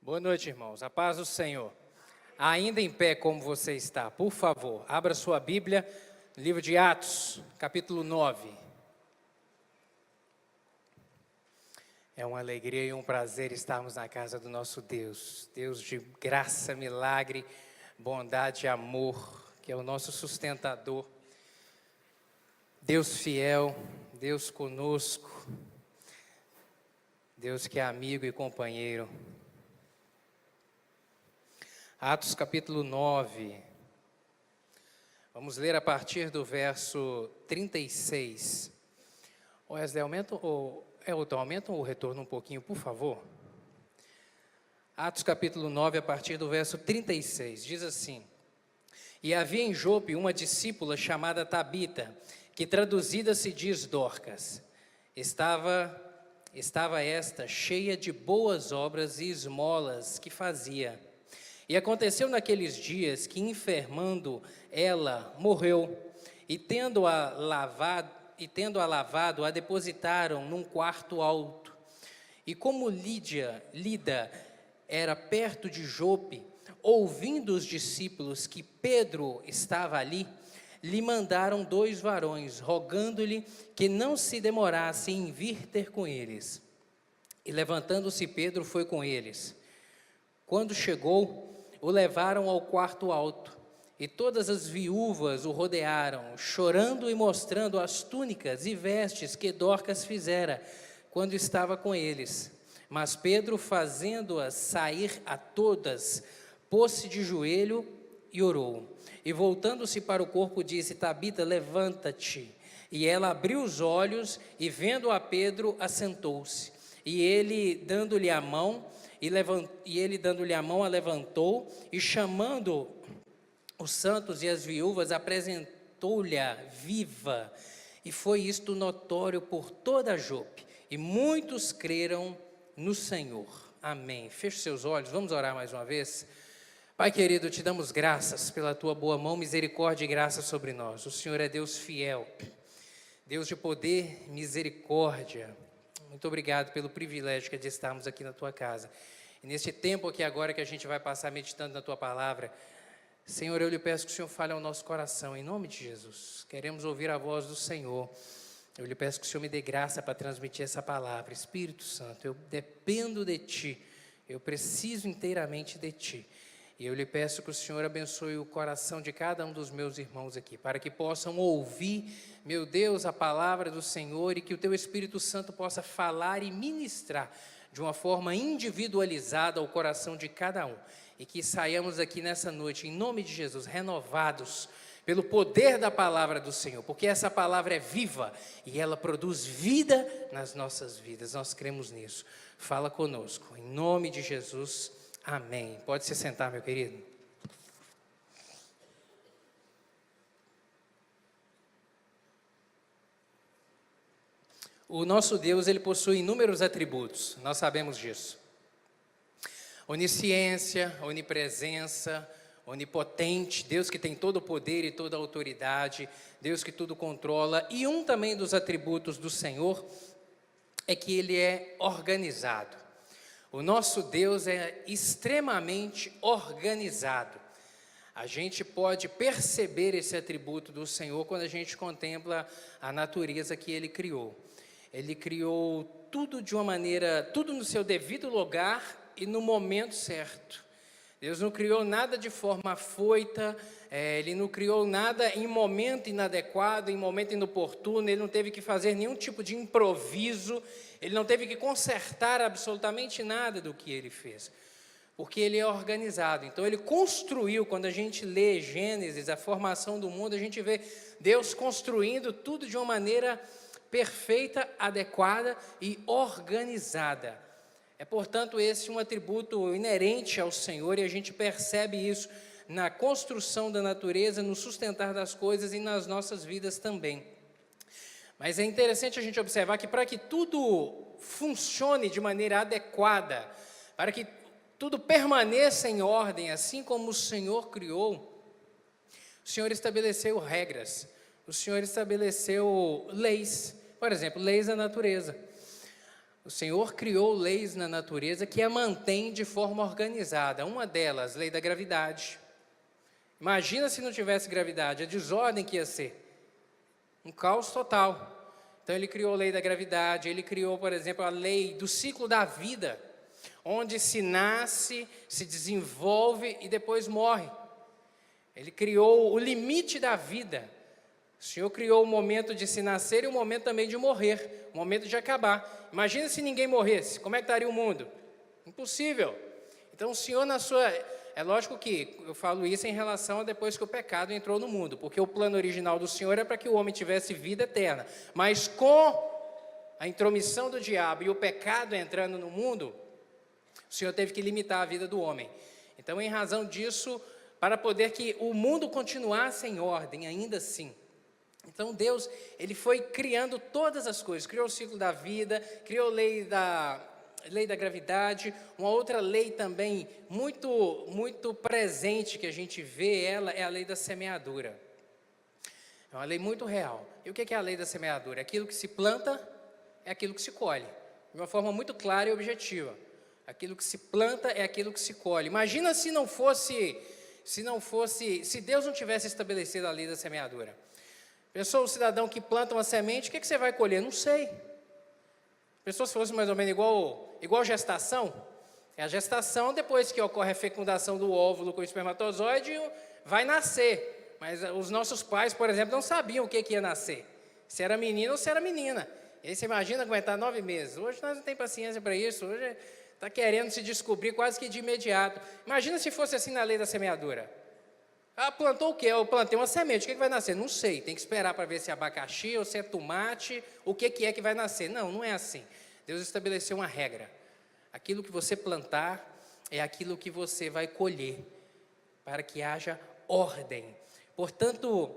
Boa noite, irmãos. A paz do Senhor. Ainda em pé como você está, por favor, abra sua Bíblia, livro de Atos, capítulo 9. É uma alegria e um prazer estarmos na casa do nosso Deus. Deus de graça, milagre, bondade e amor, que é o nosso sustentador. Deus fiel, Deus conosco, Deus que é amigo e companheiro. Atos capítulo 9, vamos ler a partir do verso 36. Wesley, aumenta o retorno um pouquinho, por favor. Atos capítulo 9, a partir do verso 36, diz assim: E havia em Jope uma discípula chamada Tabita, que traduzida se diz Dorcas. Estava esta cheia de boas obras e esmolas que fazia. E aconteceu naqueles dias que, enfermando, ela morreu, e tendo-a lavado, a depositaram num quarto alto. E como Lida era perto de Jope, ouvindo os discípulos que Pedro estava ali, lhe mandaram 2 varões, rogando-lhe que não se demorasse em vir ter com eles. E levantando-se Pedro foi com eles. Quando chegou, o levaram ao quarto alto, e todas as viúvas o rodearam, chorando e mostrando as túnicas e vestes que Dorcas fizera, quando estava com eles. Mas Pedro, fazendo-as sair a todas, pôs-se de joelho e orou. E voltando-se para o corpo, disse: Tabita, levanta-te. E ela abriu os olhos, e vendo a Pedro, assentou-se. E ele, dando-lhe a mão, a levantou, e chamando os santos e as viúvas, apresentou-lhe viva. E foi isto notório por toda Jope, e muitos creram no Senhor. Amém. Feche seus olhos, vamos orar mais uma vez. Pai querido, te damos graças pela tua boa mão, misericórdia e graça sobre nós. O Senhor é Deus fiel, Deus de poder, misericórdia. Muito obrigado pelo privilégio que é de estarmos aqui na tua casa. E neste tempo aqui agora que a gente vai passar meditando na tua palavra, Senhor, eu lhe peço que o Senhor fale ao nosso coração, em nome de Jesus. Queremos ouvir a voz do Senhor. Eu lhe peço que o Senhor me dê graça para transmitir essa palavra. Espírito Santo, eu dependo de ti, eu preciso inteiramente de ti. E eu lhe peço que o Senhor abençoe o coração de cada um dos meus irmãos aqui, para que possam ouvir, meu Deus, a palavra do Senhor, e que o teu Espírito Santo possa falar e ministrar de uma forma individualizada ao coração de cada um. E que saiamos aqui nessa noite, em nome de Jesus, renovados pelo poder da palavra do Senhor, porque essa palavra é viva e ela produz vida nas nossas vidas. Nós cremos nisso. Fala conosco, em nome de Jesus. Amém. Pode se sentar, meu querido. O nosso Deus, ele possui inúmeros atributos, nós sabemos disso. Onisciência, onipresença, onipotente, Deus que tem todo o poder e toda a autoridade, Deus que tudo controla. E um também dos atributos do Senhor é que ele é organizado. O nosso Deus é extremamente organizado. A gente pode perceber esse atributo do Senhor quando a gente contempla a natureza que Ele criou. Ele criou tudo de uma maneira, tudo no seu devido lugar e no momento certo. Deus não criou nada de forma afoita, Ele não criou nada em momento inadequado, em momento inoportuno. Ele não teve que fazer nenhum tipo de improviso, Ele não teve que consertar absolutamente nada do que Ele fez, porque Ele é organizado. Então Ele construiu, quando a gente lê Gênesis, a formação do mundo, a gente vê Deus construindo tudo de uma maneira perfeita, adequada e organizada. É, portanto, esse um atributo inerente ao Senhor, e a gente percebe isso na construção da natureza, no sustentar das coisas e nas nossas vidas também. Mas é interessante a gente observar que para que tudo funcione de maneira adequada, para que tudo permaneça em ordem, assim como o Senhor criou, o Senhor estabeleceu regras, o Senhor estabeleceu leis, por exemplo, leis da natureza. O Senhor criou leis na natureza que a mantém de forma organizada. Uma delas, lei da gravidade. Imagina se não tivesse gravidade, a desordem que ia ser. Um caos total. Então ele criou a lei da gravidade, ele criou, por exemplo, a lei do ciclo da vida, onde se nasce, se desenvolve e depois morre. Ele criou o limite da vida. O Senhor criou o momento de se nascer e o momento também de morrer, o momento de acabar. Imagina se ninguém morresse, como é que estaria o mundo? Impossível. Então o Senhor na sua... É lógico que eu falo isso em relação a depois que o pecado entrou no mundo, porque o plano original do Senhor é para que o homem tivesse vida eterna. Mas com a intromissão do diabo e o pecado entrando no mundo, o Senhor teve que limitar a vida do homem. Então, em razão disso, para poder que o mundo continuasse em ordem, ainda assim. Então, Deus, Ele foi criando todas as coisas, criou o ciclo da vida, criou a lei da gravidade, uma outra lei também muito presente que a gente vê ela é a lei da semeadura. É uma lei muito real. E o que é a lei da semeadura? Aquilo que se planta é aquilo que se colhe, de uma forma muito clara e objetiva. Aquilo que se planta é aquilo que se colhe. Imagina se Deus não tivesse estabelecido a lei da semeadura. Pensou o cidadão que planta uma semente, o que você vai colher? Não sei. Pensou se fosse mais ou menos igual gestação? É a gestação, depois que ocorre a fecundação do óvulo com o espermatozoide, vai nascer. Mas os nossos pais, por exemplo, não sabiam o que ia nascer. Se era menino ou se era menina. E aí você imagina aguentar 9 meses. Hoje nós não temos paciência para isso. Hoje está querendo se descobrir quase que de imediato. Imagina se fosse assim na lei da semeadura. Ah, plantou o quê? Eu plantei uma semente, o que vai nascer? Não sei, tem que esperar para ver se é abacaxi ou se é tomate, o que é que vai nascer. Não, não é assim. Deus estabeleceu uma regra. Aquilo que você plantar é aquilo que você vai colher, para que haja ordem. Portanto,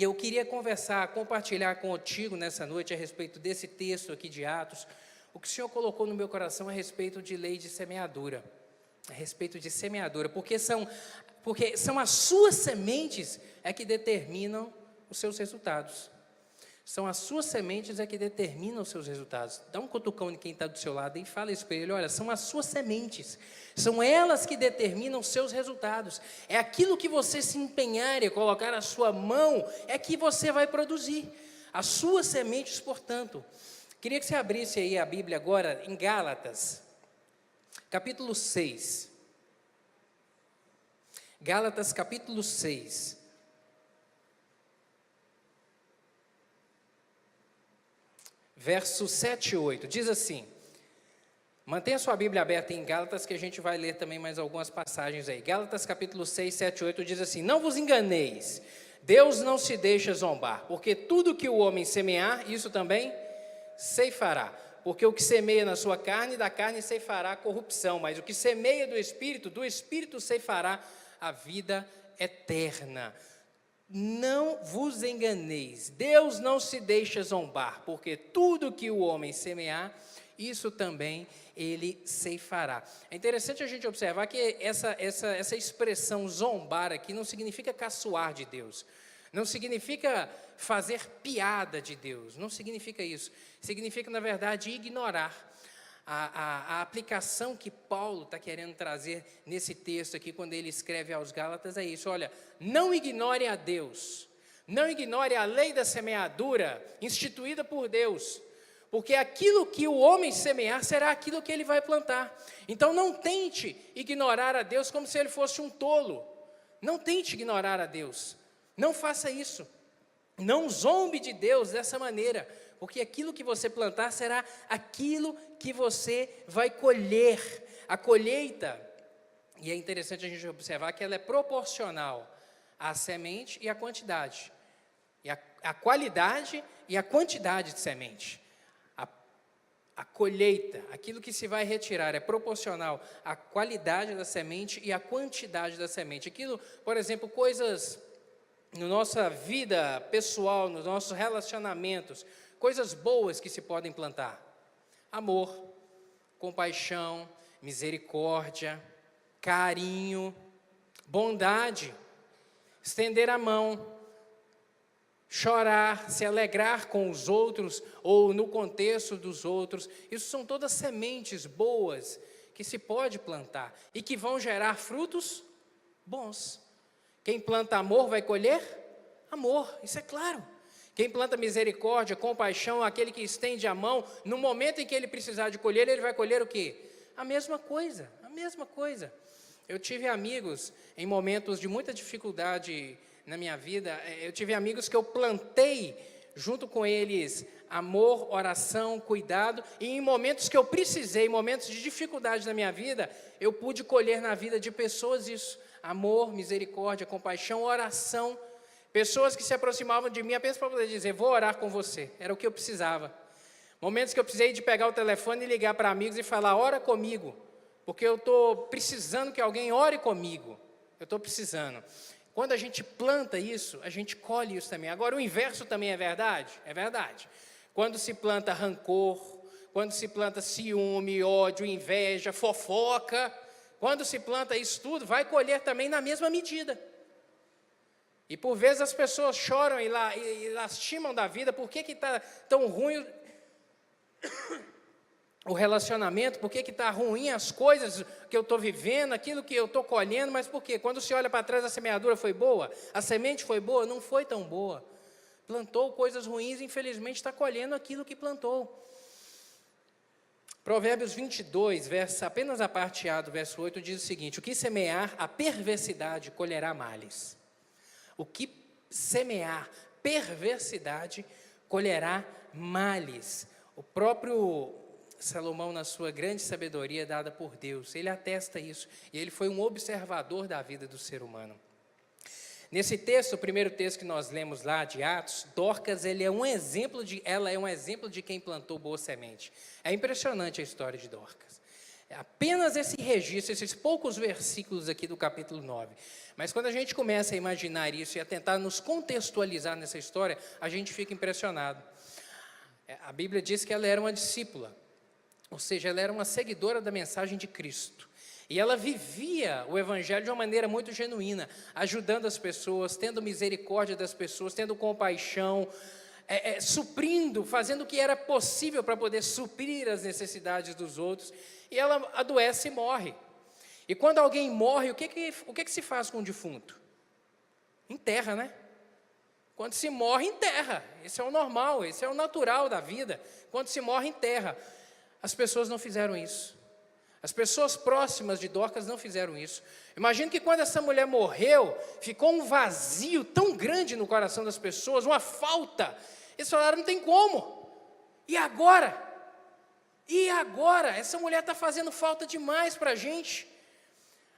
eu queria compartilhar contigo nessa noite a respeito desse texto aqui de Atos, o que o Senhor colocou no meu coração a respeito de lei de semeadura. A respeito de semeadura, porque são as suas sementes que determinam os seus resultados. São as suas sementes que determinam os seus resultados. Dá um cutucão em quem está do seu lado e fala isso para ele, olha, são as suas sementes, são elas que determinam os seus resultados. É aquilo que você se empenhar e colocar a sua mão, é que você vai produzir. As suas sementes, portanto. Queria que você abrisse aí a Bíblia agora em Gálatas, capítulo 6. Gálatas capítulo 6. Versos 7 e 8. Diz assim. Mantenha sua Bíblia aberta em Gálatas, que a gente vai ler também mais algumas passagens aí. Gálatas capítulo 6, 7 e 8 diz assim. Não vos enganeis, Deus não se deixa zombar, porque tudo que o homem semear, isso também ceifará. Porque o que semeia na sua carne, da carne ceifará a corrupção, mas o que semeia do Espírito ceifará a vida eterna. Não vos enganeis, Deus não se deixa zombar, porque tudo que o homem semear, isso também ele ceifará. É interessante a gente observar que essa expressão zombar aqui não significa caçoar de Deus, não significa fazer piada de Deus, não significa isso, significa na verdade ignorar. A aplicação que Paulo está querendo trazer nesse texto aqui, quando ele escreve aos Gálatas, é isso, olha, não ignore a Deus, não ignore a lei da semeadura, instituída por Deus, porque aquilo que o homem semear, será aquilo que ele vai plantar. Então não tente ignorar a Deus como se ele fosse um tolo, não tente ignorar a Deus, não faça isso, não zombe de Deus dessa maneira, porque aquilo que você plantar será aquilo que você vai colher. A colheita, e é interessante a gente observar que ela é proporcional à semente e à quantidade. E a qualidade e a quantidade de semente. A colheita, aquilo que se vai retirar é proporcional à qualidade da semente e à quantidade da semente. Aquilo, por exemplo, coisas na nossa vida pessoal, nos nossos relacionamentos, coisas boas que se podem plantar. Amor, compaixão, misericórdia, carinho, bondade, estender a mão, chorar, se alegrar com os outros ou no contexto dos outros. Isso são todas sementes boas que se pode plantar e que vão gerar frutos bons. Quem planta amor vai colher amor, isso é claro. Quem planta misericórdia, compaixão, aquele que estende a mão, no momento em que ele precisar de colher, ele vai colher o quê? A mesma coisa, a mesma coisa. Eu tive amigos em momentos de muita dificuldade na minha vida, eu tive amigos que eu plantei junto com eles amor, oração, cuidado, e em momentos que eu precisei, momentos de dificuldade na minha vida, eu pude colher na vida de pessoas isso, amor, misericórdia, compaixão, oração, pessoas que se aproximavam de mim apenas para poder dizer, vou orar com você, era o que eu precisava. Momentos que eu precisei de pegar o telefone e ligar para amigos e falar, ora comigo, porque eu estou precisando que alguém ore comigo, eu estou precisando. Quando a gente planta isso, a gente colhe isso também. Agora, o inverso também é verdade? É verdade. Quando se planta rancor, quando se planta ciúme, ódio, inveja, fofoca, quando se planta isso tudo, vai colher também na mesma medida. E por vezes as pessoas choram e lastimam da vida, por que está tão ruim o relacionamento, por que está ruim as coisas que eu estou vivendo, aquilo que eu estou colhendo, mas por quê? Quando se olha para trás, a semeadura foi boa? A semente foi boa? Não foi tão boa. Plantou coisas ruins, infelizmente está colhendo aquilo que plantou. Provérbios 22, apenas a parte A do verso 8, diz o seguinte, o que semear a perversidade colherá males. O que semear perversidade colherá males. O próprio Salomão, na sua grande sabedoria dada por Deus, ele atesta isso, e ele foi um observador da vida do ser humano. Nesse texto, o primeiro texto que nós lemos lá de Atos, Dorcas, ela é um exemplo de quem plantou boa semente. É impressionante a história de Dorcas. É apenas esse registro, esses poucos versículos aqui do capítulo 9. Mas quando a gente começa a imaginar isso e a tentar nos contextualizar nessa história, a gente fica impressionado. A Bíblia diz que ela era uma discípula. Ou seja, ela era uma seguidora da mensagem de Cristo. E ela vivia o Evangelho de uma maneira muito genuína, ajudando as pessoas, tendo misericórdia das pessoas, tendo compaixão, suprindo, fazendo o que era possível para poder suprir as necessidades dos outros. E ela adoece e morre. E quando alguém morre, o que se faz com o defunto? Enterra, né? Quando se morre, enterra. Esse é o normal, esse é o natural da vida. Quando se morre, enterra. As pessoas não fizeram isso. As pessoas próximas de Dorcas não fizeram isso. Imagino que quando essa mulher morreu, ficou um vazio tão grande no coração das pessoas, uma falta. Eles falaram, não tem como. E agora? E agora? Essa mulher está fazendo falta demais para a gente.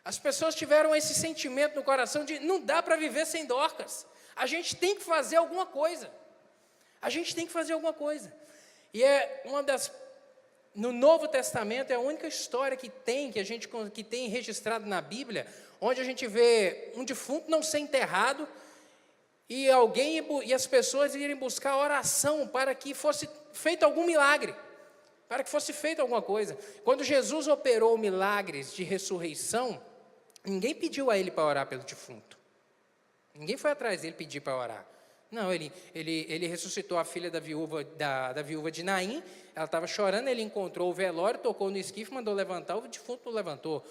As pessoas tiveram esse sentimento no coração de, não dá para viver sem Dorcas. A gente tem que fazer alguma coisa. A gente tem que fazer alguma coisa. E no Novo Testamento é a única história que tem registrado na Bíblia, onde a gente vê um defunto não ser enterrado e as pessoas irem buscar oração para que fosse feito algum milagre, para que fosse feita alguma coisa. Quando Jesus operou milagres de ressurreição, ninguém pediu a ele para orar pelo defunto. Ninguém foi atrás dele pedir para orar. Não, ele ressuscitou a filha da viúva de Naim, ela estava chorando, ele encontrou o velório, tocou no esquife, mandou levantar, o defunto não levantou.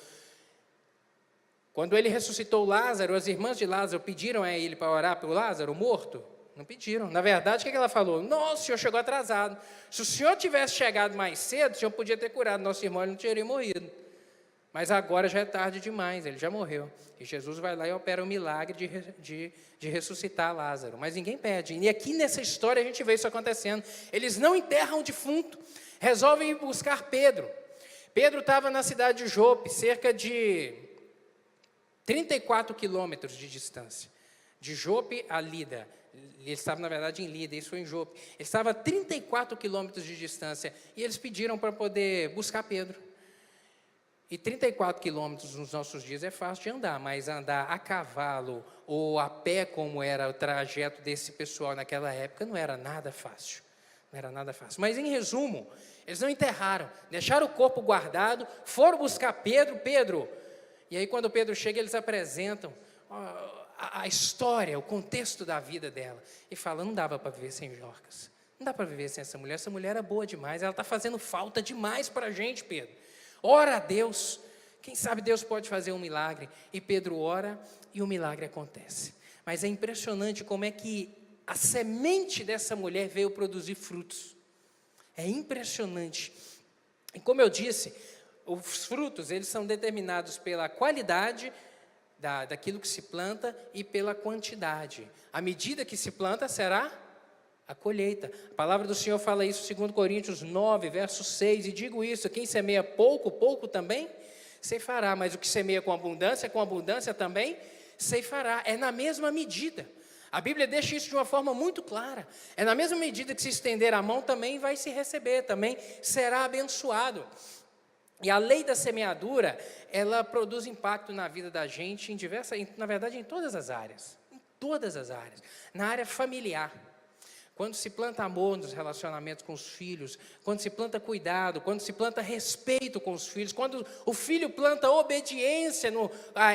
Quando ele ressuscitou Lázaro, as irmãs de Lázaro pediram a ele para orar pelo Lázaro, morto? Não pediram. Na verdade, o que ela falou? Nossa, o senhor chegou atrasado. Se o senhor tivesse chegado mais cedo, o senhor podia ter curado nosso irmão, ele não teria morrido. Mas agora já é tarde demais, ele já morreu. E Jesus vai lá e opera um milagre de ressuscitar Lázaro. Mas ninguém pede. E aqui nessa história a gente vê isso acontecendo. Eles não enterram o defunto, resolvem ir buscar Pedro. Pedro estava na cidade de Jope, cerca de 34 quilômetros de distância. De Jope a Lida. Ele estava, na verdade, em Lida, isso foi em Jope. Ele estava a 34 quilômetros de distância. E eles pediram para poder buscar Pedro. E 34 quilômetros nos nossos dias é fácil de andar, mas andar a cavalo ou a pé, como era o trajeto desse pessoal naquela época, não era nada fácil. Não era nada fácil. Mas, em resumo, eles não enterraram, deixaram o corpo guardado, foram buscar Pedro. E aí, quando Pedro chega, eles apresentam a história, o contexto da vida dela. E fala, não dava para viver sem Dorcas. Não dá para viver sem essa mulher era boa demais, ela está fazendo falta demais para a gente, Pedro. Ora a Deus, quem sabe Deus pode fazer um milagre. E Pedro ora e o milagre acontece. Mas é impressionante como é que a semente dessa mulher veio produzir frutos. É impressionante. E como eu disse, os frutos, eles são determinados pela qualidade daquilo que se planta e pela quantidade. À medida que se planta, será a colheita. A palavra do Senhor fala isso, 2 Coríntios 9, verso 6, e digo isso, quem semeia pouco, pouco também ceifará, mas o que semeia com abundância também ceifará. É na mesma medida. A Bíblia deixa isso de uma forma muito clara. É na mesma medida que se estender a mão, também vai se receber, também será abençoado. E a lei da semeadura, ela produz impacto na vida da gente na verdade, em todas as áreas. Em todas as áreas. Na área familiar. Quando se planta amor nos relacionamentos com os filhos, quando se planta cuidado, quando se planta respeito com os filhos, quando o filho planta obediência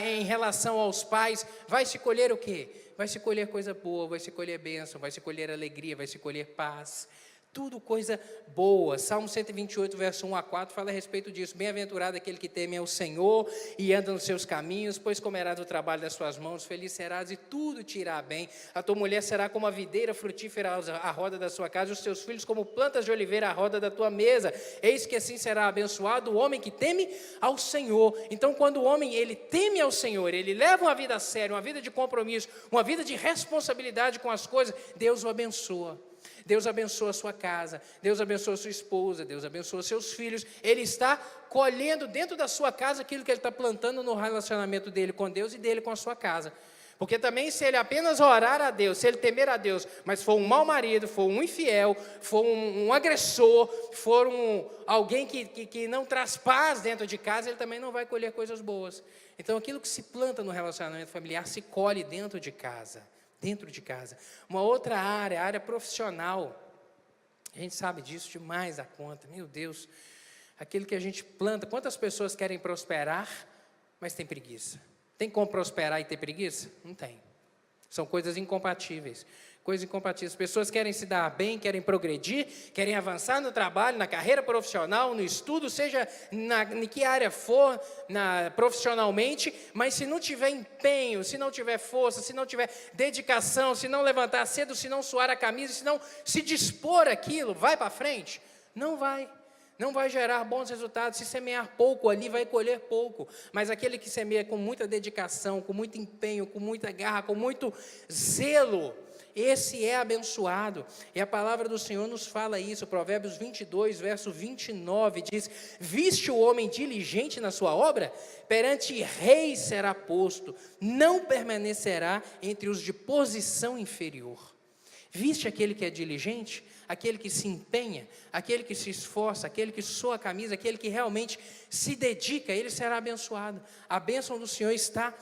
em relação aos pais, vai se colher o quê? Vai se colher coisa boa, vai se colher bênção, vai se colher alegria, vai se colher paz. Tudo coisa boa. Salmo 128, verso 1 a 4, fala a respeito disso. Bem-aventurado aquele que teme ao Senhor e anda nos seus caminhos, pois comerás do trabalho das suas mãos, feliz serás e tudo te irá bem. A tua mulher será como a videira frutífera à roda da sua casa, os teus filhos como plantas de oliveira à roda da tua mesa. Eis que assim será abençoado o homem que teme ao Senhor. Então, quando o homem ele teme ao Senhor, ele leva uma vida séria, uma vida de compromisso, uma vida de responsabilidade com as coisas, Deus o abençoa. Deus abençoa a sua casa, Deus abençoa a sua esposa, Deus abençoa seus filhos. Ele está colhendo dentro da sua casa aquilo que ele está plantando no relacionamento dele com Deus e dele com a sua casa. Porque também se ele apenas orar a Deus, se ele temer a Deus, mas for um mau marido, for um infiel, for um agressor, for alguém que não traz paz dentro de casa, ele também não vai colher coisas boas. Então aquilo que se planta no relacionamento familiar se colhe dentro de casa. Dentro de casa. Uma outra área, a área profissional, a gente sabe disso demais da conta, meu Deus, aquilo que a gente planta, quantas pessoas querem prosperar, mas tem preguiça? Tem como prosperar e ter preguiça? Não tem. São coisas incompatíveis. Coisas incompatíveis. As pessoas querem se dar bem, querem progredir, querem avançar no trabalho, na carreira profissional, no estudo, seja em que área for, profissionalmente, mas se não tiver empenho, se não tiver força, se não tiver dedicação, se não levantar cedo, se não suar a camisa, se não se dispor aquilo, vai para frente? Não vai. Não vai gerar bons resultados. Se semear pouco ali, vai colher pouco. Mas aquele que semeia com muita dedicação, com muito empenho, com muita garra, com muito zelo, esse é abençoado. E a palavra do Senhor nos fala isso. Provérbios 22, verso 29, diz: viste o homem diligente na sua obra? Perante reis será posto, não permanecerá entre os de posição inferior. Viste aquele que é diligente? Aquele que se empenha, aquele que se esforça, aquele que soa a camisa, aquele que realmente se dedica, ele será abençoado. A bênção do Senhor está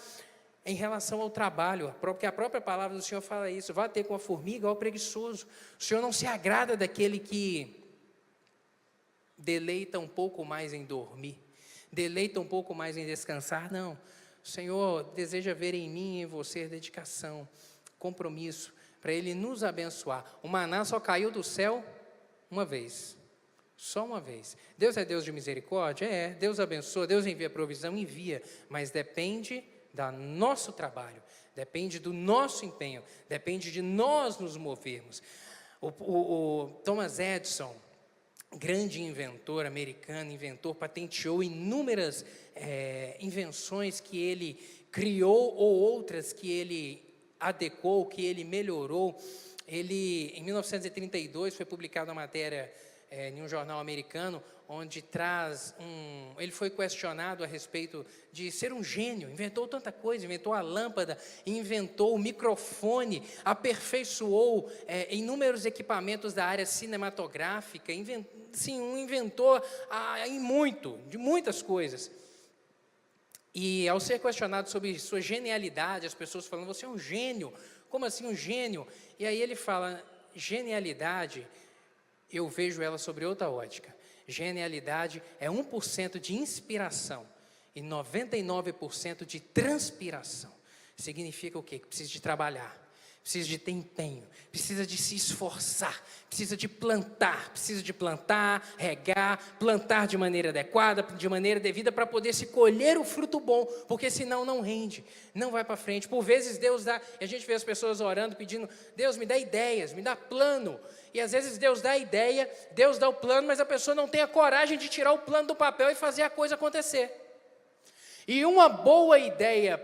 em relação ao trabalho, porque a própria palavra do Senhor fala isso: vá ter com a formiga ao preguiçoso. O Senhor não se agrada daquele que deleita um pouco mais em dormir, deleita um pouco mais em descansar, não. O Senhor deseja ver em mim e em você dedicação, compromisso, para Ele nos abençoar. O maná só caiu do céu uma vez, só uma vez. Deus é Deus de misericórdia? É. Deus abençoa, Deus envia provisão? Envia, mas depende do nosso trabalho, depende do nosso empenho, depende de nós nos movermos. O Thomas Edison, grande inventor americano, patenteou inúmeras invenções que ele criou ou outras que ele adequou, que ele melhorou. Ele, em 1932, foi publicada uma matéria em um jornal americano, onde ele foi questionado a respeito de ser um gênio, inventou tanta coisa, inventou a lâmpada, inventou o microfone, aperfeiçoou inúmeros equipamentos da área cinematográfica, um inventor de muitas coisas. E ao ser questionado sobre sua genialidade, as pessoas falam: você é um gênio, como assim um gênio? E aí ele fala: genialidade, eu vejo ela sobre outra ótica. Genialidade é 1% de inspiração e 99% de transpiração. significa o quê? Que precisa de trabalhar, precisa de ter empenho, precisa de se esforçar, precisa de plantar, regar, plantar de maneira adequada, de maneira devida, para poder se colher o fruto bom, porque senão não rende, não vai para frente. Por vezes Deus dá, e a gente vê as pessoas orando, pedindo, Deus me dá ideias, me dá plano, e às vezes Deus dá a ideia, Deus dá o plano, mas a pessoa não tem a coragem de tirar o plano do papel e fazer a coisa acontecer. E uma boa ideia,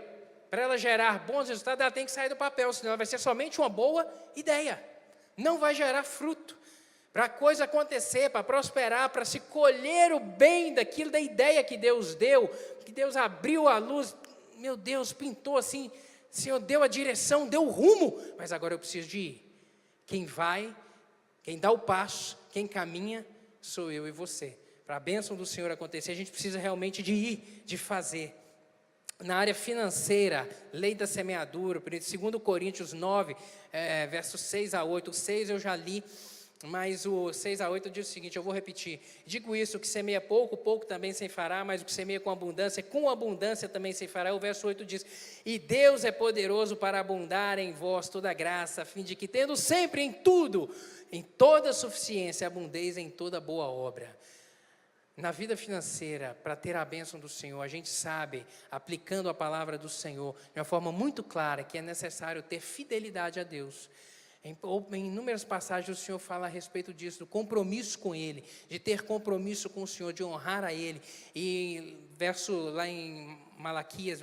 para ela gerar bons resultados, ela tem que sair do papel, senão ela vai ser somente uma boa ideia. Não vai gerar fruto. Para a coisa acontecer, para prosperar, para se colher o bem daquilo, da ideia que Deus deu, que Deus abriu a luz, meu Deus, pintou assim, o Senhor deu a direção, deu o rumo, mas agora eu preciso de ir. Quem vai, quem dá o passo, quem caminha, sou eu e você. Para a bênção do Senhor acontecer, a gente precisa realmente de ir, de fazer. Na área financeira, lei da semeadura, 2 Coríntios 9, versos 6 a 8. O 6 eu já li, mas o 6 a 8 diz o seguinte, eu vou repetir. Digo isso, o que semeia pouco, pouco também se fará, mas o que semeia com abundância também se fará. O verso 8 diz, e Deus é poderoso para abundar em vós toda graça, a fim de que, tendo sempre em tudo, em toda suficiência, abundeis em toda boa obra. Na vida financeira, para ter a bênção do Senhor, a gente sabe, aplicando a palavra do Senhor, de uma forma muito clara, que é necessário ter fidelidade a Deus. Em inúmeras passagens o Senhor fala a respeito disso, do compromisso com Ele, de ter compromisso com o Senhor, de honrar a Ele. E lá em Malaquias,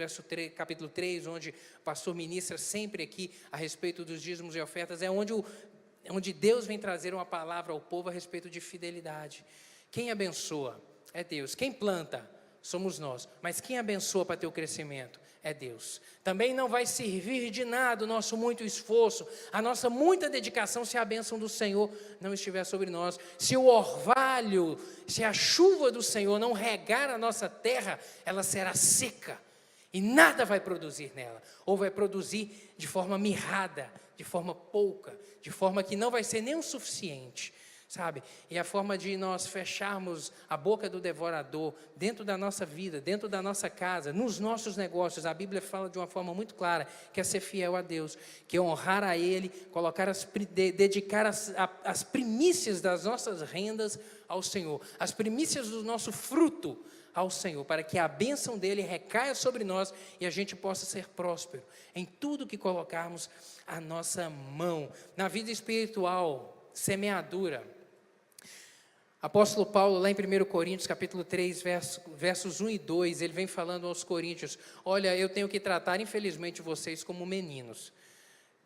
capítulo 3, onde o pastor ministra sempre aqui a respeito dos dízimos e ofertas, é onde Deus vem trazer uma palavra ao povo a respeito de fidelidade. Quem abençoa é Deus. Quem planta somos nós. Mas quem abençoa para ter o crescimento é Deus. Também não vai servir de nada o nosso muito esforço, a nossa muita dedicação, se a bênção do Senhor não estiver sobre nós. Se o orvalho, se a chuva do Senhor não regar a nossa terra, ela será seca. E nada vai produzir nela. Ou vai produzir de forma mirrada, de forma pouca, de forma que não vai ser nem o suficiente. Sabe? E a forma de nós fecharmos a boca do devorador dentro da nossa vida, dentro da nossa casa, nos nossos negócios, a Bíblia fala de uma forma muito clara, que é ser fiel a Deus, que é honrar a Ele, dedicar as primícias das nossas rendas ao Senhor, as primícias do nosso fruto ao Senhor, para que a bênção dEle recaia sobre nós e a gente possa ser próspero em tudo que colocarmos a nossa mão. Na vida espiritual, semeadura. Apóstolo Paulo, lá em 1 Coríntios, capítulo 3, versos 1 e 2, ele vem falando aos coríntios, olha, eu tenho que tratar, infelizmente, vocês como meninos,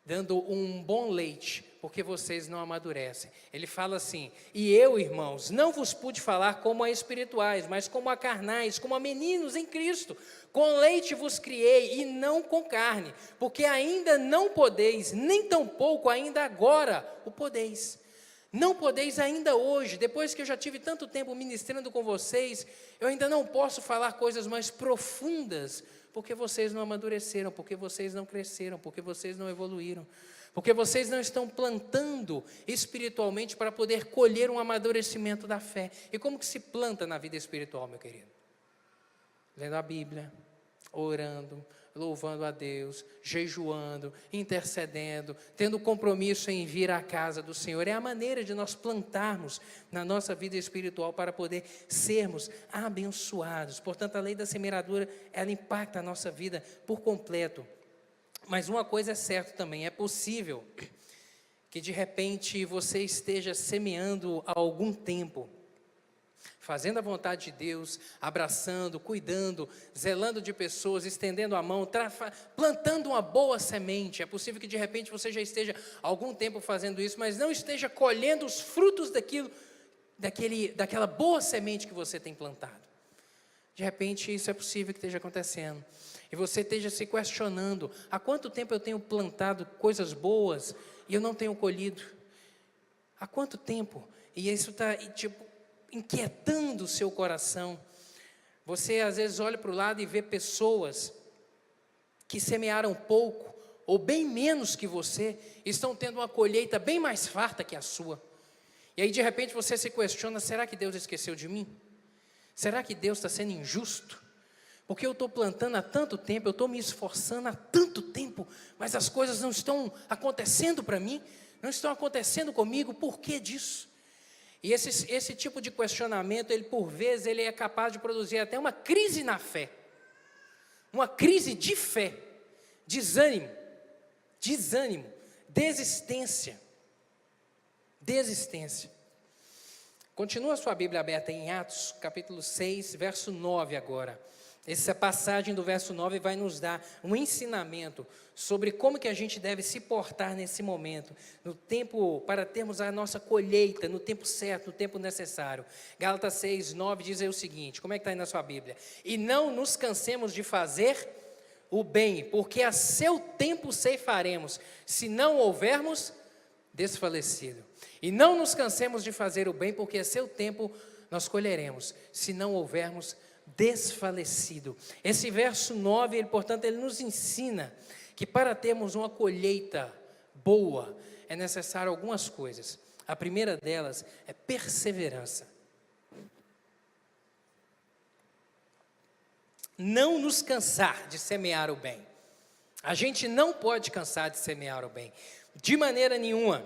dando um bom leite, porque vocês não amadurecem. Ele fala assim, e eu, irmãos, não vos pude falar como a espirituais, mas como a carnais, como a meninos em Cristo. Com leite vos criei, e não com carne, porque ainda não podeis, nem tampouco ainda agora o podeis. Não podeis ainda hoje, depois que eu já tive tanto tempo ministrando com vocês, eu ainda não posso falar coisas mais profundas, porque vocês não amadureceram, porque vocês não cresceram, porque vocês não evoluíram, porque vocês não estão plantando espiritualmente para poder colher um amadurecimento da fé. E como que se planta na vida espiritual, meu querido? Lendo a Bíblia, orando, louvando a Deus, jejuando, intercedendo, tendo compromisso em vir à casa do Senhor. É a maneira de nós plantarmos na nossa vida espiritual para poder sermos abençoados. Portanto, a lei da semeadura, ela impacta a nossa vida por completo. Mas uma coisa é certa também, é possível que de repente você esteja semeando há algum tempo, fazendo a vontade de Deus, abraçando, cuidando, zelando de pessoas, estendendo a mão, plantando uma boa semente. É possível que de repente você já esteja há algum tempo fazendo isso, mas não esteja colhendo os frutos daquela boa semente que você tem plantado. De repente isso é possível que esteja acontecendo. E você esteja se questionando, há quanto tempo eu tenho plantado coisas boas e eu não tenho colhido? Há quanto tempo? E isso está inquietando o seu coração. Você às vezes olha para o lado e vê pessoas que semearam pouco ou bem menos que você, estão tendo uma colheita bem mais farta que a sua. E aí de repente você se questiona, será que Deus esqueceu de mim? Será que Deus está sendo injusto? Porque eu estou plantando há tanto tempo, eu estou me esforçando há tanto tempo, mas as coisas não estão acontecendo para mim, não estão acontecendo comigo, por que disso? E esse tipo de questionamento, ele por vezes, ele é capaz de produzir até uma crise na fé, uma crise de fé, desânimo, desistência. Continua a sua Bíblia aberta em Atos, capítulo 6, verso 9 agora. Essa passagem do verso 9 vai nos dar um ensinamento sobre como que a gente deve se portar nesse momento, no tempo, para termos a nossa colheita, no tempo certo, no tempo necessário. Gálatas 6, 9 diz aí o seguinte, como é que está aí na sua Bíblia? E não nos cansemos de fazer o bem, porque a seu tempo ceifaremos, se não houvermos desfalecido. E não nos cansemos de fazer o bem, porque a seu tempo nós colheremos, se não houvermos desfalecido. Esse verso 9, ele nos ensina que para termos uma colheita boa, é necessário algumas coisas. A primeira delas é perseverança. Não nos cansar de semear o bem. A gente não pode cansar de semear o bem, de maneira nenhuma.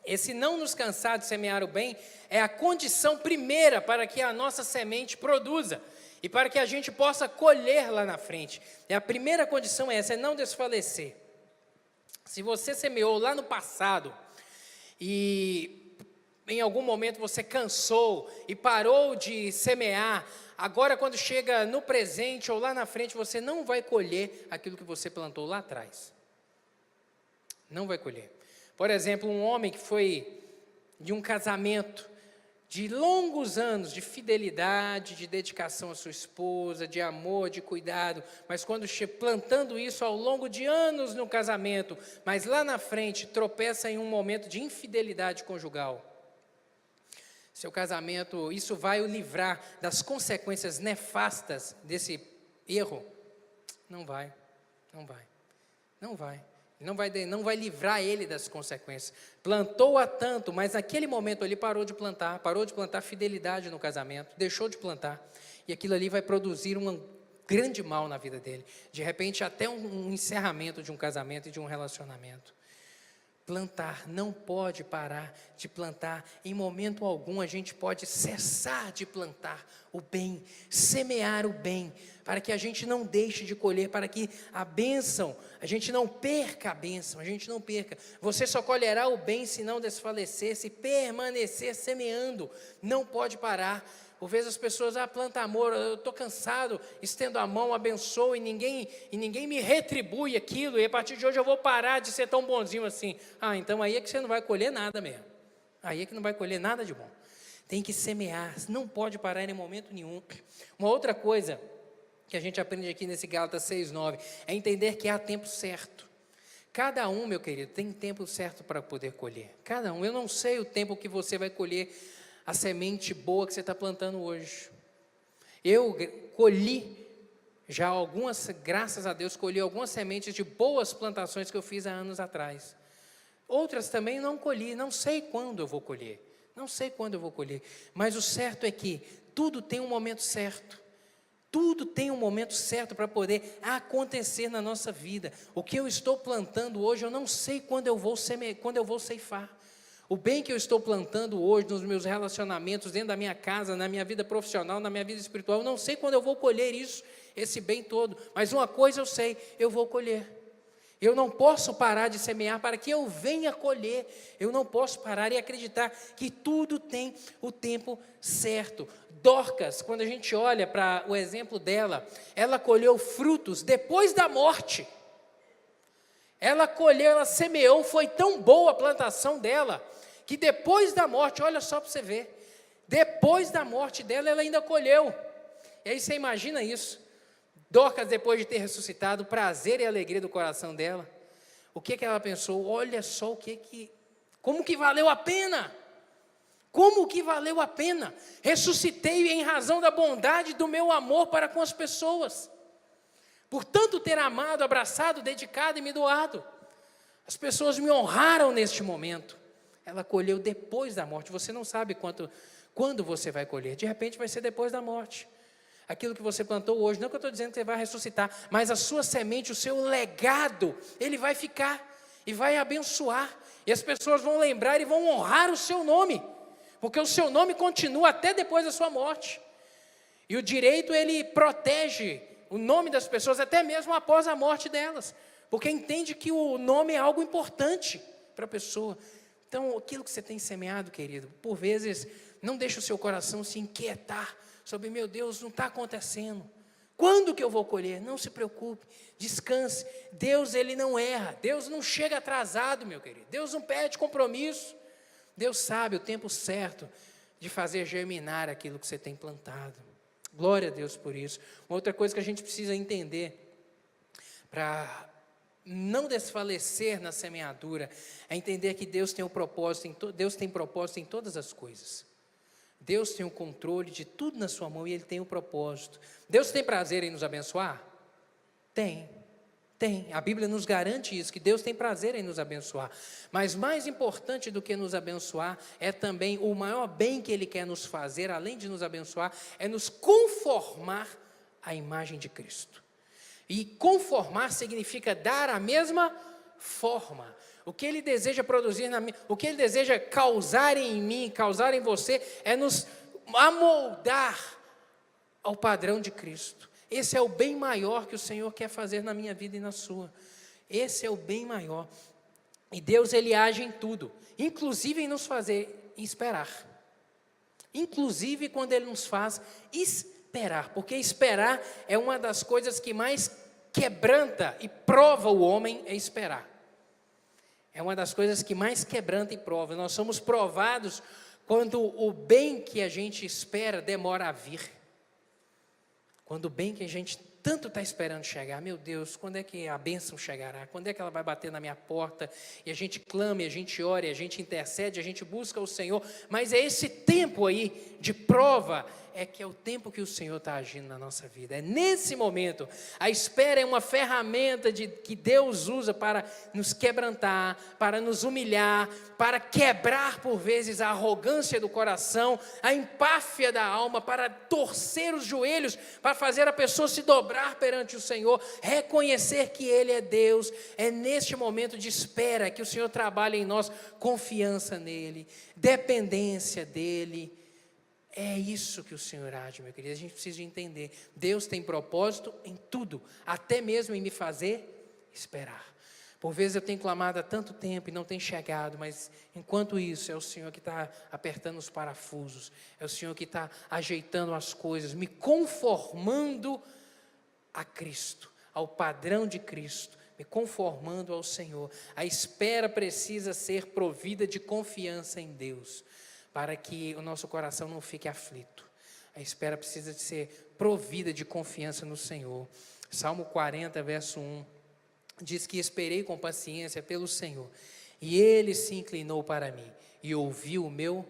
Esse não nos cansar de semear o bem é a condição primeira para que a nossa semente produza e para que a gente possa colher lá na frente. E a primeira condição é essa, é não desfalecer. Se você semeou lá no passado e em algum momento você cansou e parou de semear, agora quando chega no presente ou lá na frente, você não vai colher aquilo que você plantou lá atrás. Não vai colher. Por exemplo, um homem que foi de um casamento de longos anos de fidelidade, de dedicação à sua esposa, de amor, de cuidado, mas quando plantando isso ao longo de anos no casamento, mas lá na frente tropeça em um momento de infidelidade conjugal. Seu casamento, isso vai o livrar das consequências nefastas desse erro? Não vai. Não vai livrar ele das consequências. Plantou há tanto, mas naquele momento ele parou de plantar fidelidade no casamento, deixou de plantar, e aquilo ali vai produzir um grande mal na vida dele. De repente, até um encerramento de um casamento e de um relacionamento. Plantar, não pode parar de plantar, em momento algum a gente pode cessar de plantar o bem, semear o bem, para que a gente não deixe de colher, para que a bênção, a gente não perca a bênção, você só colherá o bem se não desfalecer, se permanecer semeando, não pode parar. Por vezes as pessoas, planta amor, eu estou cansado, estendo a mão, abençoo e ninguém me retribui aquilo, e a partir de hoje eu vou parar de ser tão bonzinho assim. Então aí é que você não vai colher nada mesmo, aí é que não vai colher nada de bom. Tem que semear, não pode parar em momento nenhum. Uma outra coisa que a gente aprende aqui nesse Gálatas 6:9, é entender que há tempo certo. Cada um, meu querido, tem tempo certo para poder colher, cada um. Eu não sei o tempo que você vai colher a semente boa que você está plantando hoje. Eu colhi já graças a Deus, colhi algumas sementes de boas plantações que eu fiz há anos atrás. Outras também não colhi, não sei quando eu vou colher, mas o certo é que tudo tem um momento certo. Tudo tem um momento certo para poder acontecer na nossa vida. O que eu estou plantando hoje, eu não sei quando eu vou ceifar. O bem que eu estou plantando hoje nos meus relacionamentos, dentro da minha casa, na minha vida profissional, na minha vida espiritual, eu não sei quando eu vou colher esse bem todo, mas uma coisa eu sei, eu vou colher. Eu não posso parar de semear para que eu venha colher. Eu não posso parar e acreditar que tudo tem o tempo certo. Dorcas, quando a gente olha para o exemplo dela, ela colheu frutos depois da morte. Ela semeou, foi tão boa a plantação dela, que depois da morte, olha só para você ver, depois da morte dela, ela ainda colheu. E aí você imagina isso. Dorcas, depois de ter ressuscitado, o prazer e a alegria do coração dela, o que ela pensou? Olha só como que valeu a pena. Como que valeu a pena? Ressuscitei em razão da bondade do meu amor para com as pessoas. Por tanto ter amado, abraçado, dedicado e me doado. As pessoas me honraram neste momento. Ela colheu depois da morte. Você não sabe quando você vai colher. De repente vai ser depois da morte. aquilo que você plantou hoje, não que eu estou dizendo que você vai ressuscitar, mas a sua semente, o seu legado, ele vai ficar e vai abençoar, e as pessoas vão lembrar e vão honrar o seu nome, porque o seu nome continua até depois da sua morte, e o direito ele protege o nome das pessoas até mesmo após a morte delas, porque entende que o nome é algo importante para a pessoa. Então, aquilo que você tem semeado, querido, por vezes, não deixe o seu coração se inquietar sobre, meu Deus, não está acontecendo. Quando que eu vou colher? Não se preocupe, descanse. Deus, ele não erra. Deus não chega atrasado, meu querido. Deus não perde compromisso. Deus sabe o tempo certo de fazer germinar aquilo que você tem plantado. Glória a Deus por isso. Uma outra coisa que a gente precisa entender, para não desfalecer na semeadura, é entender que Deus tem Deus tem propósito em todas as coisas. Deus tem o controle de tudo na sua mão e Ele tem o propósito. Deus tem prazer em nos abençoar? Tem. A Bíblia nos garante isso, que Deus tem prazer em nos abençoar. Mas mais importante do que nos abençoar, é também o maior bem que Ele quer nos fazer, além de nos abençoar, é nos conformar à imagem de Cristo. E conformar significa dar a mesma forma. O que Ele deseja produzir, o que Ele deseja causar em mim, causar em você, é nos amoldar ao padrão de Cristo. Esse é o bem maior que o Senhor quer fazer na minha vida e na sua. Esse é o bem maior. E Deus, Ele age em tudo, inclusive em nos fazer esperar. Inclusive quando Ele nos faz esperar, porque esperar é uma das coisas que mais quebranta e prova o homem, é esperar. É uma das coisas que mais quebranta e prova. Nós somos provados quando o bem que a gente espera demora a vir. Quando o bem que a gente tanto está esperando chegar, meu Deus, quando é que a bênção chegará? Quando é que ela vai bater na minha porta? E a gente clama, e a gente ora, e a gente intercede, a gente busca o Senhor. Mas é esse tempo aí de prova, é que é o tempo que o Senhor está agindo na nossa vida. É nesse momento. A espera é uma ferramenta que Deus usa para nos quebrantar, para nos humilhar, para quebrar por vezes a arrogância do coração, a empáfia da alma, para torcer os joelhos, para fazer a pessoa se dobrar perante o Senhor, reconhecer que Ele é Deus. É neste momento de espera que o Senhor trabalha em nós confiança nele, dependência dele. É isso que o Senhor age, meu querido. A gente precisa entender. Deus tem propósito em tudo, até mesmo em me fazer esperar. Por vezes eu tenho clamado há tanto tempo e não tem chegado, mas enquanto isso é o Senhor que está apertando os parafusos, é o Senhor que está ajeitando as coisas, me conformando a Cristo, ao padrão de Cristo, me conformando ao Senhor. A espera precisa ser provida de confiança em Deus, para que o nosso coração não fique aflito. A espera precisa de ser provida de confiança no Senhor. Salmo 40, verso 1, diz que esperei com paciência pelo Senhor, e Ele se inclinou para mim, e ouviu o meu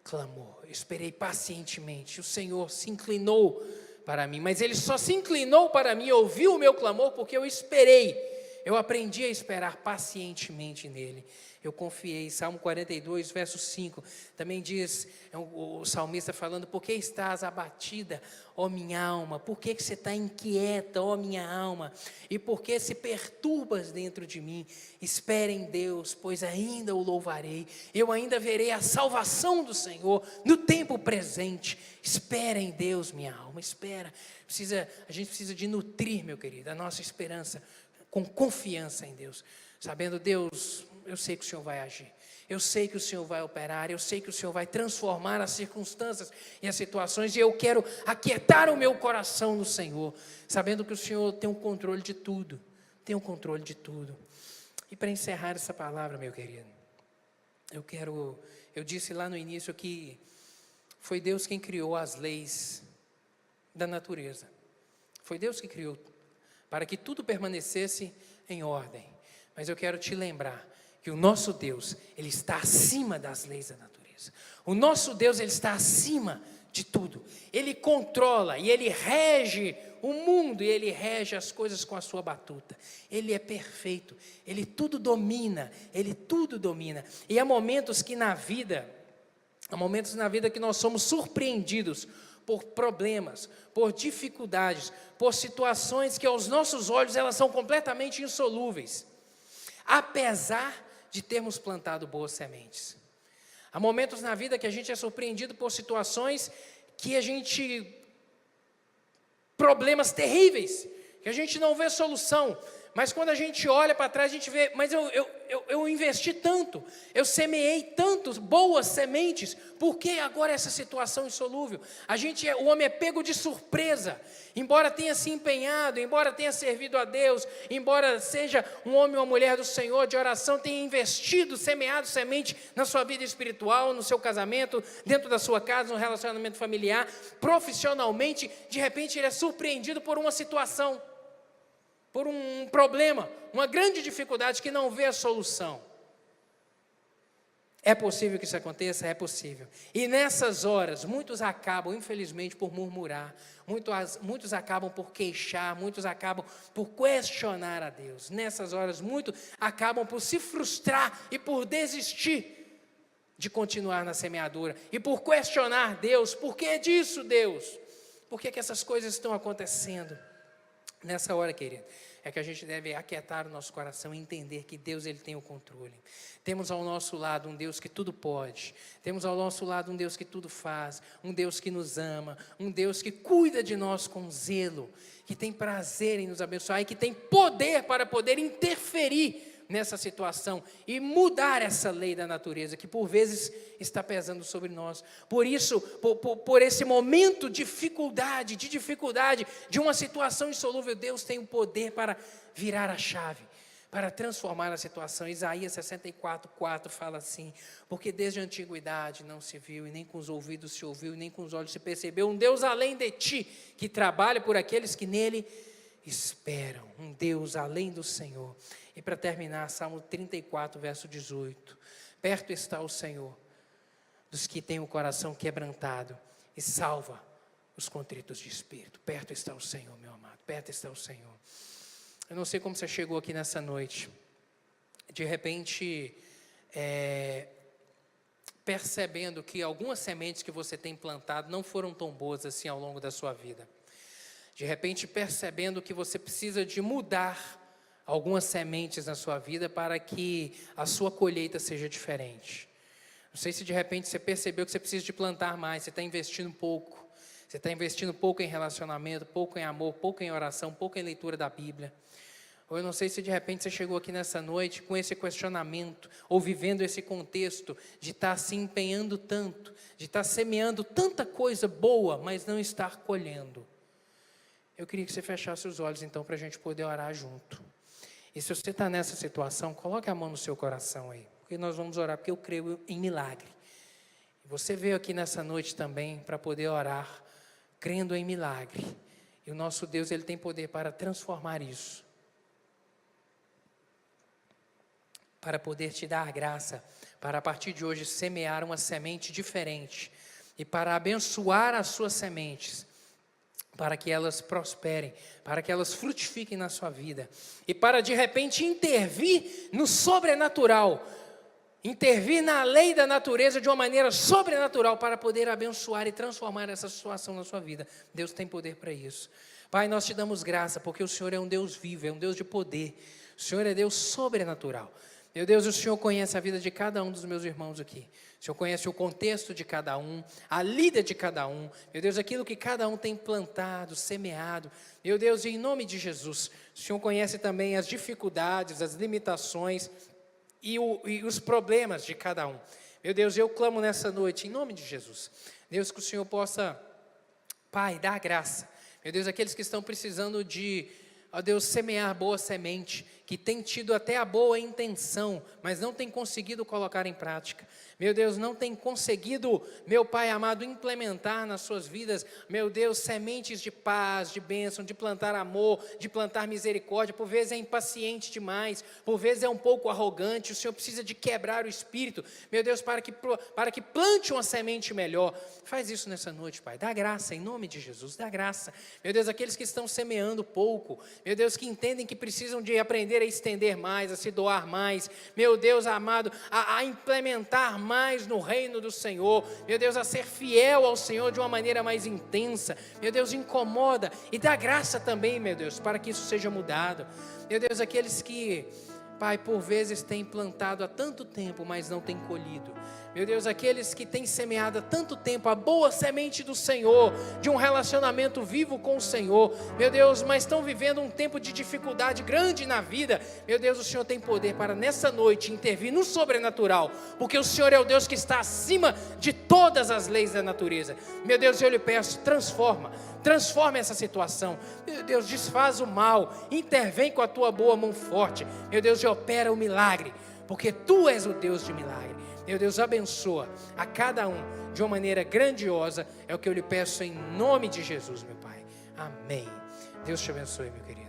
clamor. Eu esperei pacientemente, o Senhor se inclinou para mim, mas Ele só se inclinou para mim e ouviu o meu clamor, porque eu esperei. Eu aprendi a esperar pacientemente nele. Eu confiei. Salmo 42, verso 5, também diz, o salmista falando, por que estás abatida, ó minha alma? Por que você está inquieta, ó minha alma? E por que se perturbas dentro de mim? Espere em Deus, pois ainda o louvarei. Eu ainda verei a salvação do Senhor no tempo presente. Espera em Deus, minha alma, espera. A gente precisa de nutrir, meu querido, a nossa esperança com confiança em Deus, sabendo, Deus, eu sei que o Senhor vai agir, eu sei que o Senhor vai operar, eu sei que o Senhor vai transformar as circunstâncias e as situações, e eu quero aquietar o meu coração no Senhor, sabendo que o Senhor tem o controle de tudo, E para encerrar essa palavra, meu querido, eu disse lá no início que foi Deus quem criou as leis da natureza, foi Deus que criou, para que tudo permanecesse em ordem. Mas eu quero te lembrar que o nosso Deus, Ele está acima das leis da natureza. O nosso Deus, Ele está acima de tudo. Ele controla e Ele rege o mundo, e Ele rege as coisas com a sua batuta. Ele é perfeito, Ele tudo domina, E há momentos na vida que nós somos surpreendidos por problemas, por dificuldades, por situações que aos nossos olhos elas são completamente insolúveis, apesar de termos plantado boas sementes. Há momentos na vida que a gente é surpreendido por situações problemas terríveis, que a gente não vê solução, mas quando a gente olha para trás, a gente vê, mas eu investi tanto, eu semeei tantas boas sementes, por que agora essa situação insolúvel? O homem é pego de surpresa, embora tenha se empenhado, embora tenha servido a Deus, embora seja um homem ou uma mulher do Senhor, de oração, tenha investido, semeado semente na sua vida espiritual, no seu casamento, dentro da sua casa, no relacionamento familiar, profissionalmente, de repente ele é surpreendido por uma situação, por um problema, uma grande dificuldade que não vê a solução. É possível que isso aconteça? É possível. E nessas horas, muitos acabam, infelizmente, por murmurar, muitos acabam por queixar, muitos acabam por questionar a Deus. Nessas horas, muitos acabam por se frustrar e por desistir de continuar na semeadura, e por questionar Deus. Por que disso, Deus? Por que essas coisas estão acontecendo? Nessa hora, querido, é que a gente deve aquietar o nosso coração e entender que Deus, Ele tem o controle. Temos ao nosso lado um Deus que tudo pode, temos ao nosso lado um Deus que tudo faz, um Deus que nos ama, um Deus que cuida de nós com zelo, que tem prazer em nos abençoar e que tem poder para poder interferir nessa situação e mudar essa lei da natureza que por vezes está pesando sobre nós. Por isso, por esse momento de dificuldade de uma situação insolúvel, Deus tem o poder para virar a chave, para transformar a situação. Isaías 64:4 fala assim: porque desde a antiguidade não se viu, e nem com os ouvidos se ouviu, e nem com os olhos se percebeu, um Deus além de ti, que trabalha por aqueles que nele esperam. Um Deus além do Senhor. E para terminar, Salmo 34, verso 18. Perto está o Senhor dos que têm o coração quebrantado e salva os contritos de espírito. Perto está o Senhor, meu amado, perto está o Senhor. Eu não sei como você chegou aqui nessa noite, de repente, percebendo que algumas sementes que você tem plantado não foram tão boas assim ao longo da sua vida. De repente, percebendo que você precisa de mudar algumas sementes na sua vida para que a sua colheita seja diferente. Não sei se de repente você percebeu que você precisa de plantar mais, você está investindo pouco. Você está investindo pouco em relacionamento, pouco em amor, pouco em oração, pouco em leitura da Bíblia. Ou eu não sei se de repente você chegou aqui nessa noite com esse questionamento, ou vivendo esse contexto de estar se empenhando tanto, de estar semeando tanta coisa boa, mas não estar colhendo. Eu queria que você fechasse os olhos então para a gente poder orar junto. E se você está nessa situação, coloque a mão no seu coração aí, porque nós vamos orar, porque eu creio em milagre. Você veio aqui nessa noite também para poder orar, crendo em milagre. E o nosso Deus, Ele tem poder para transformar isso. Para poder te dar graça, para a partir de hoje semear uma semente diferente. E para abençoar as suas sementes, para que elas prosperem, para que elas frutifiquem na sua vida, e para de repente intervir no sobrenatural, intervir na lei da natureza de uma maneira sobrenatural, para poder abençoar e transformar essa situação na sua vida. Deus tem poder para isso. Pai, nós te damos graça, porque o Senhor é um Deus vivo, é um Deus de poder, o Senhor é Deus sobrenatural. Meu Deus, o Senhor conhece a vida de cada um dos meus irmãos aqui. O Senhor conhece o contexto de cada um, a lida de cada um. Meu Deus, aquilo que cada um tem plantado, semeado. Meu Deus, em nome de Jesus, o Senhor conhece também as dificuldades, as limitações e os problemas de cada um. Meu Deus, eu clamo nessa noite, em nome de Jesus. Deus, que o Senhor possa, Pai, dar graça. Meu Deus, aqueles que estão precisando de, ó Deus, semear boa semente, que tem tido até a boa intenção, mas não tem conseguido colocar em prática. Meu Deus, não tem conseguido, meu Pai amado, implementar nas suas vidas, meu Deus, sementes de paz, de bênção, de plantar amor, de plantar misericórdia. Por vezes é impaciente demais, por vezes é um pouco arrogante. O Senhor precisa de quebrar o espírito, meu Deus, para que plante uma semente melhor. Faz isso nessa noite, Pai, dá graça, em nome de Jesus, dá graça. Meu Deus, aqueles que estão semeando pouco, meu Deus, que entendem que precisam de aprender maneira a estender mais, a se doar mais, meu Deus amado, a implementar mais no reino do Senhor, meu Deus, a ser fiel ao Senhor de uma maneira mais intensa, meu Deus, incomoda e dá graça também, meu Deus, para que isso seja mudado, meu Deus, aqueles que, Pai, por vezes têm plantado há tanto tempo, mas não têm colhido. Meu Deus, aqueles que têm semeado há tanto tempo a boa semente do Senhor, de um relacionamento vivo com o Senhor, meu Deus, mas estão vivendo um tempo de dificuldade grande na vida. Meu Deus, o Senhor tem poder para nessa noite intervir no sobrenatural, porque o Senhor é o Deus que está acima de todas as leis da natureza. Meu Deus, eu lhe peço, transforma essa situação, meu Deus, desfaz o mal, intervém com a tua boa mão forte, meu Deus, e opera o milagre, porque tu és o Deus de milagre. Meu Deus, abençoa a cada um de uma maneira grandiosa, é o que eu lhe peço em nome de Jesus, meu Pai, amém. Deus te abençoe, meu querido.